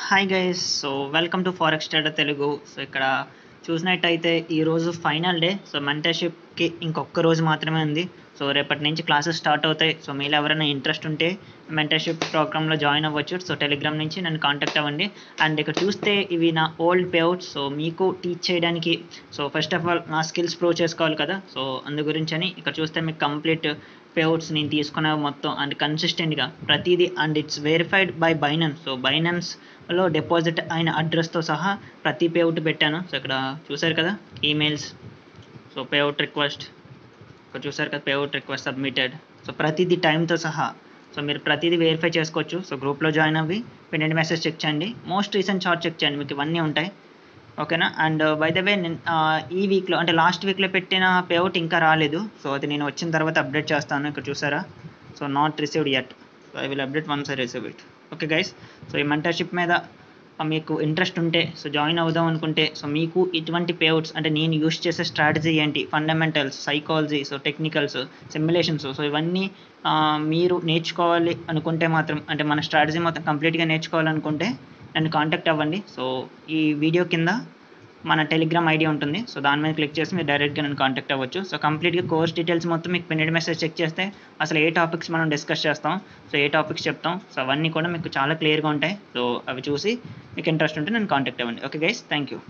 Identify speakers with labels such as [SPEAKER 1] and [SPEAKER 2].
[SPEAKER 1] Hi guys. So welcome to forex trader Telugu. So ఇక్కడ చూసినట్టయితే ఈరోజు ఫైనల్ డే. సో మెంటర్షిప్కి ఇంకొక రోజు మాత్రమే ఉంది. సో రేపటి నుంచి క్లాసెస్ స్టార్ట్ అవుతాయి. సో మీలో ఎవరైనా ఇంట్రెస్ట్ ఉంటే మెంటర్షిప్ ప్రోగ్రామ్లో జాయిన్ అవ్వచ్చు. సో టెలిగ్రామ్ నుంచి నన్ను కాంటాక్ట్ అవ్వండి. అండ్ ఇక్కడ చూస్తే ఇవి నా ఓల్డ్ పేఅవుట్స్. సో మీకు టీచ్ చేయడానికి సో ఫస్ట్ ఆఫ్ ఆల్ నా స్కిల్స్ ప్రూవ్ చేసుకోవాలి కదా. సో అందు గురించి అని ఇక్కడ చూస్తే మీకు కంప్లీట్ పేఅవుట్స్ నేను తీసుకున్న మొత్తం అండ్ కన్సిస్టెంట్గా ప్రతిదీ and it's verified by Binance. So బైనాన్స్లో డిపాజిట్ అయిన అడ్రస్తో సహా ప్రతి పేఅవుట్ పెట్టాను. సో ఇక్కడ చూసారు కదా ఈమెయిల్స్. సో పేఅవుట్ రిక్వెస్ట్ ఇక్కడ చూసారు కదా, పేఅవుట్ రిక్వెస్ట్ సబ్మిటెడ్. సో ప్రతిదీ టైంతో సహా. సో మీరు ప్రతిదీ వెరిఫై చేసుకోవచ్చు. సో గ్రూప్లో జాయిన్ అవ్వి పెండెంట్ మెసేజ్ చెక్ చేయండి, మోస్ట్ రీసెంట్ చార్ట్ చెక్ చేయండి, మీకు ఇవన్నీ ఉంటాయి. ఓకేనా. అండ్ బై ద వే నేను ఈ వీక్లో అంటే లాస్ట్ వీక్లో పెట్టిన పేఅవుట్ ఇంకా రాలేదు. సో అది నేను వచ్చిన తర్వాత అప్డేట్ చేస్తాను. ఇక్కడ చూసారా, so not received yet. So I will update once I receive it. Okay guys. So ఈ మెంటర్షిప్ మీద మీకు ఇంట్రెస్ట్ ఉంటే సో జాయిన్ అవుదాం అనుకుంటే సో మీకు ఇటువంటి పేఅవుట్స్ అంటే నేను యూస్ చేసే స్ట్రాటజీ ఏంటి, fundamentals, psychology, so technicals, simulations, so ఇవన్నీ మీరు నేర్చుకోవాలి అనుకుంటే మాత్రం అంటే మన స్ట్రాటజీ మొత్తం కంప్లీట్గా నేర్చుకోవాలనుకుంటే నన్ను కాంటాక్ట్ అవ్వండి. సో ఈ వీడియో కింద మన టెలిగ్రామ్ ఐడి ఉంటుంది. సో దాని మీద క్లిక్ చేసి మీరు డైరెక్ట్గా నన్ను కాంటాక్ట్ అవ్వచ్చు. సో కంప్లీట్గా కోర్స్ డీటెయిల్స్ మొత్తం మీకు పిన్నెడ్ మెసేజ్ చెక్ చేస్తే అసలు ఏ టాపిక్స్ మనం డిస్కస్ చేస్తాం, సో ఏ టాపిక్స్ చెప్తాం, సో అవన్నీ కూడా మీకు చాలా క్లియర్గా ఉంటాయి. సో అవి చూసి మీకు ఇంట్రెస్ట్ ఉంటే నన్ను కాంటాక్ట్ అవ్వండి. Okay guys, thank you.